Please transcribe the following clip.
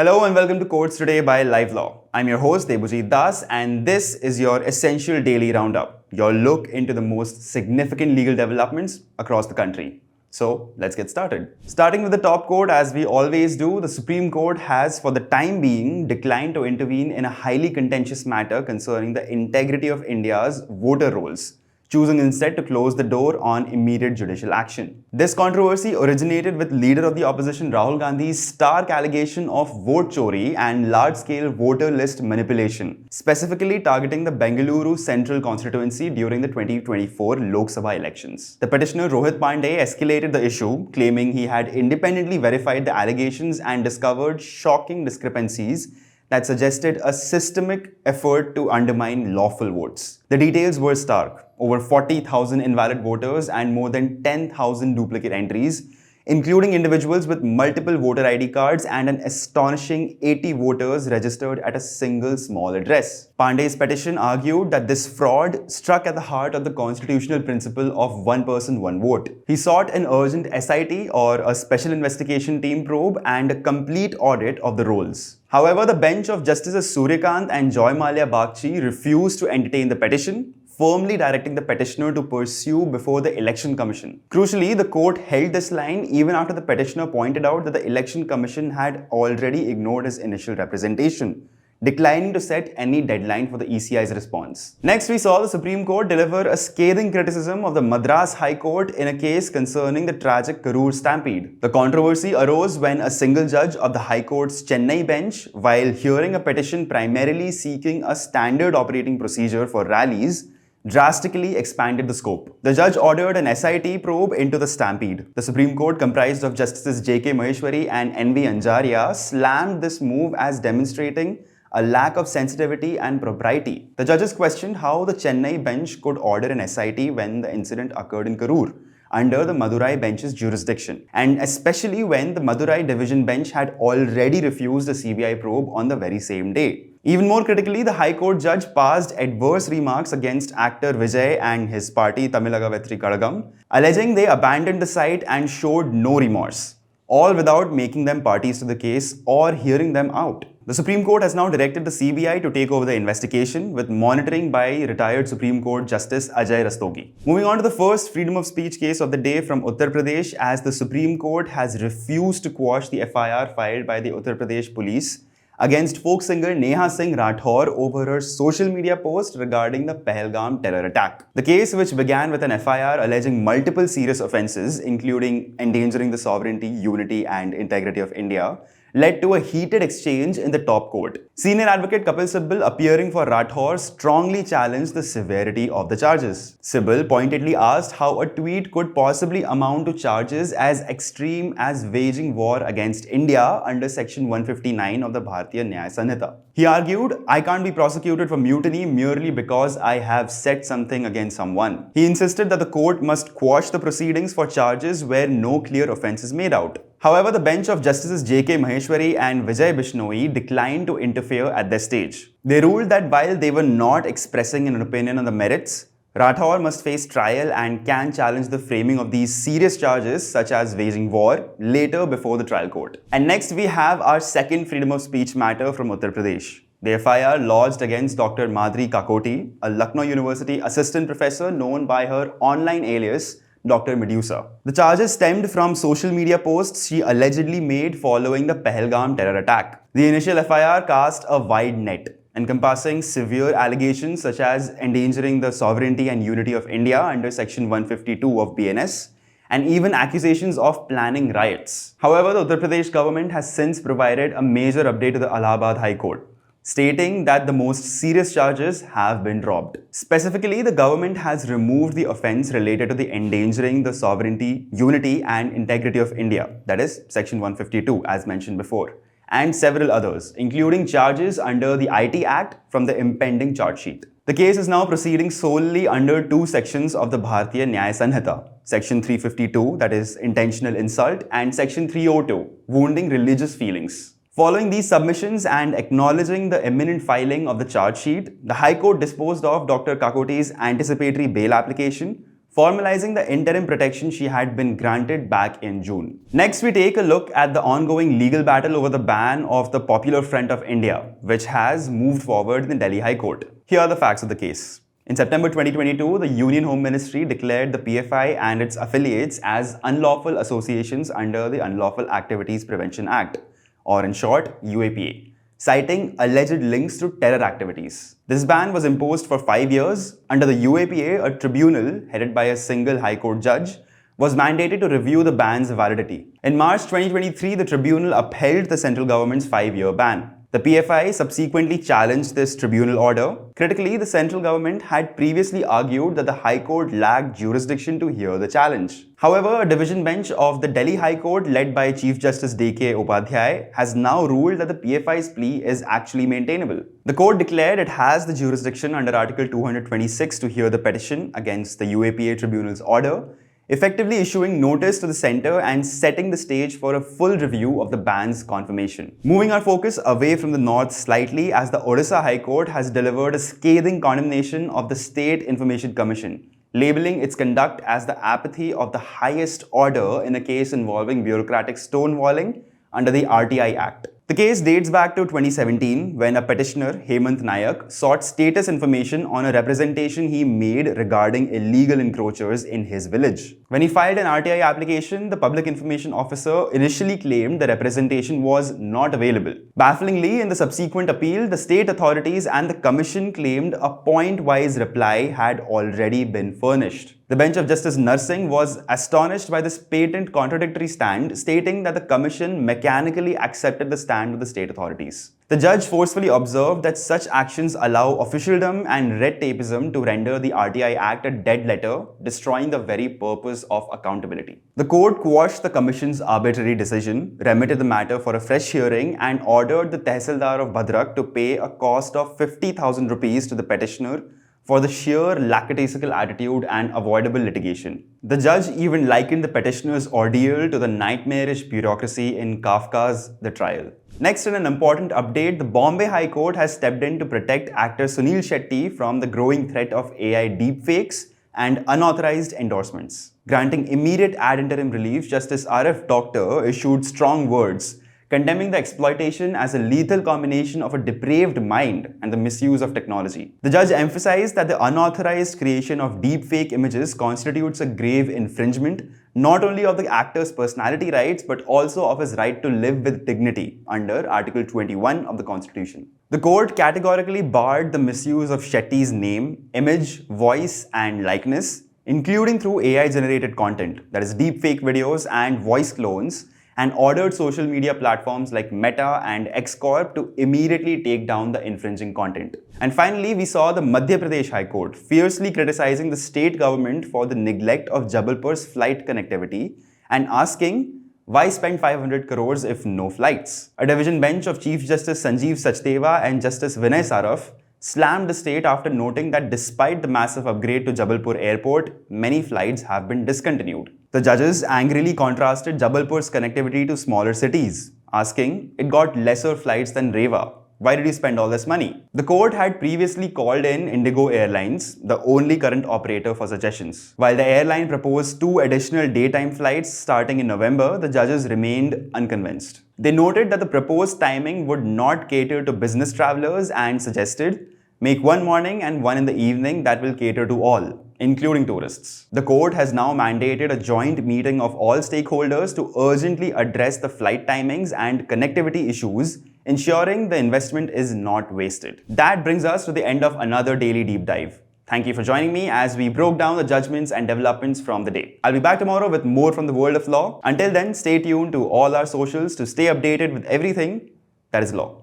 Hello and welcome to Courts Today by LiveLaw. I'm your host Debujit Das and this is your essential daily roundup, your look into the most significant legal developments across the country. So let's get started. Starting with the top court, as we always do, the Supreme Court has for the time being declined to intervene in a highly contentious matter concerning the integrity of India's voter rolls, choosing instead to close the door on immediate judicial action. This controversy originated with leader of the opposition Rahul Gandhi's stark allegation of vote chori and large-scale voter list manipulation, specifically targeting the Bengaluru Central constituency during the 2024 Lok Sabha elections. The petitioner Rohit Pandey escalated the issue, claiming he had independently verified the allegations and discovered shocking discrepancies that suggested a systemic effort to undermine lawful votes. The details were stark. Over 40,000 invalid voters and more than 10,000 duplicate entries, including individuals with multiple voter ID cards and an astonishing 80 voters registered at a single small address. Pandey's petition argued that this fraud struck at the heart of the constitutional principle of one person, one vote. He sought an urgent SIT or a special investigation team probe and a complete audit of the rolls. However, the bench of Justices Suryakant and Joy Malia Bagchi refused to entertain the petition, firmly directing the petitioner to pursue before the Election Commission. Crucially, the court held this line even after the petitioner pointed out that the Election Commission had already ignored his initial representation, declining to set any deadline for the ECI's response. Next, we saw the Supreme Court deliver a scathing criticism of the Madras High Court in a case concerning the tragic Karur stampede. The controversy arose when a single judge of the High Court's Chennai bench, while hearing a petition primarily seeking a standard operating procedure for rallies, drastically expanded the scope. The judge ordered an SIT probe into the stampede. The Supreme Court, comprised of Justices J.K. Maheshwari and N.V. Anjaria, slammed this move as demonstrating a lack of sensitivity and propriety. The judges questioned how the Chennai bench could order an SIT when the incident occurred in Karur, under the Madurai bench's jurisdiction, and especially when the Madurai division bench had already refused a CBI probe on the very same day. Even more critically, the High Court judge passed adverse remarks against actor Vijay and his party Tamilaga Vetri Kadagam, alleging they abandoned the site and showed no remorse, all without making them parties to the case or hearing them out. The Supreme Court has now directed the CBI to take over the investigation, with monitoring by retired Supreme Court Justice Ajay Rastogi. Moving on to the first freedom of speech case of the day from Uttar Pradesh, as the Supreme Court has refused to quash the FIR filed by the Uttar Pradesh police against folk singer Neha Singh Rathore over her social media post regarding the Pahalgam terror attack. The case, which began with an FIR alleging multiple serious offences, including endangering the sovereignty, unity and integrity of India, led to a heated exchange in the top court. Senior advocate Kapil Sibal, appearing for Rathore, strongly challenged the severity of the charges. Sibal pointedly asked how a tweet could possibly amount to charges as extreme as waging war against India under Section 159 of the Bharatiya Nyaya Sanhita. He argued, "I can't be prosecuted for mutiny merely because I have said something against someone." He insisted that the court must quash the proceedings for charges where no clear offence is made out. However, the bench of Justices J.K. Maheshwari and Vijay Bishnoi declined to interfere at this stage. They ruled that while they were not expressing an opinion on the merits, Rathore must face trial and can challenge the framing of these serious charges such as waging war later before the trial court. And next we have our second freedom of speech matter from Uttar Pradesh. The FIR lodged against Dr. Madhuri Kakoti, a Lucknow University assistant professor known by her online alias Dr. Medusa. The charges stemmed from social media posts she allegedly made following the Pahalgam terror attack. The initial FIR cast a wide net, encompassing severe allegations such as endangering the sovereignty and unity of India under Section 152 of BNS, and even accusations of planning riots. However, the Uttar Pradesh government has since provided a major update to the Allahabad High Court, stating that the most serious charges have been dropped. Specifically, the government has removed the offence related to the endangering the sovereignty, unity and integrity of India, that is Section 152 as mentioned before, and several others, including charges under the IT Act from the impending charge sheet. The case is now proceeding solely under two sections of the Bharatiya Nyaya Sanhita, Section 352, that is intentional insult, and Section 302, wounding religious feelings. Following these submissions and acknowledging the imminent filing of the charge sheet, the High Court disposed of Dr. Kakoti's anticipatory bail application, formalizing the interim protection she had been granted back in June. Next, we take a look at the ongoing legal battle over the ban of the Popular Front of India, which has moved forward in the Delhi High Court. Here are the facts of the case. In September 2022, the Union Home Ministry declared the PFI and its affiliates as unlawful associations under the Unlawful Activities Prevention Act, or in short, UAPA, citing alleged links to terror activities. This ban was imposed for 5 years. Under the UAPA, a tribunal headed by a single High Court judge was mandated to review the ban's validity. In March 2023, the tribunal upheld the central government's 5-year ban. The PFI subsequently challenged this tribunal order. Critically, the central government had previously argued that the High Court lacked jurisdiction to hear the challenge. However, a division bench of the Delhi High Court led by Chief Justice D.K. Upadhyay has now ruled that the PFI's plea is actually maintainable. The court declared it has the jurisdiction under Article 226 to hear the petition against the UAPA tribunal's order, effectively issuing notice to the centre and setting the stage for a full review of the ban's confirmation. Moving our focus away from the north slightly, as the Odisha High Court has delivered a scathing condemnation of the State Information Commission, labelling its conduct as the apathy of the highest order in a case involving bureaucratic stonewalling under the RTI Act. The case dates back to 2017 when a petitioner, Hemant Nayak, sought status information on a representation he made regarding illegal encroachers in his village. When he filed an RTI application, the Public Information Officer initially claimed the representation was not available. Bafflingly, in the subsequent appeal, the state authorities and the commission claimed a point-wise reply had already been furnished. The bench of Justice Narsingh was astonished by this patent contradictory stand, stating that the commission mechanically accepted the stand of the state authorities. The judge forcefully observed that such actions allow officialdom and red tapeism to render the RTI Act a dead letter, destroying the very purpose of accountability. The court quashed the commission's arbitrary decision, remitted the matter for a fresh hearing, and ordered the Tehsildar of Bhadrak to pay a cost of 50,000 rupees to the petitioner for the sheer lackadaisical attitude and avoidable litigation. The judge even likened the petitioner's ordeal to the nightmarish bureaucracy in Kafka's The Trial. Next, in an important update, the Bombay High Court has stepped in to protect actor Suniel Shetty from the growing threat of AI deepfakes and unauthorized endorsements. Granting immediate ad interim relief, Justice R.F. Doctor issued strong words condemning the exploitation as a lethal combination of a depraved mind and the misuse of technology. The judge emphasized that the unauthorized creation of deepfake images constitutes a grave infringement not only of the actor's personality rights but also of his right to live with dignity under Article 21 of the Constitution. The court categorically barred the misuse of Shetty's name, image, voice, and likeness, including through AI-generated content, that is deepfake videos and voice clones, and ordered social media platforms like Meta and X Corp to immediately take down the infringing content. And finally, we saw the Madhya Pradesh High Court fiercely criticizing the state government for the neglect of Jabalpur's flight connectivity and asking, why spend 500 crores if no flights? A division bench of Chief Justice Sanjeev Sachdeva and Justice Vinay Saraf slammed the state after noting that despite the massive upgrade to Jabalpur Airport, many flights have been discontinued. The judges angrily contrasted Jabalpur's connectivity to smaller cities, asking, it got lesser flights than Rewa. Why did you spend all this money? The court had previously called in Indigo Airlines, the only current operator, for suggestions. While the airline proposed 2 additional daytime flights starting in November, the judges remained unconvinced. They noted that the proposed timing would not cater to business travelers and suggested, make one morning and one in the evening that will cater to all, including tourists. The court has now mandated a joint meeting of all stakeholders to urgently address the flight timings and connectivity issues, ensuring the investment is not wasted. That brings us to the end of another daily deep dive. Thank you for joining me as we broke down the judgments and developments from the day. I'll be back tomorrow with more from the world of law. Until then, stay tuned to all our socials to stay updated with everything that is law.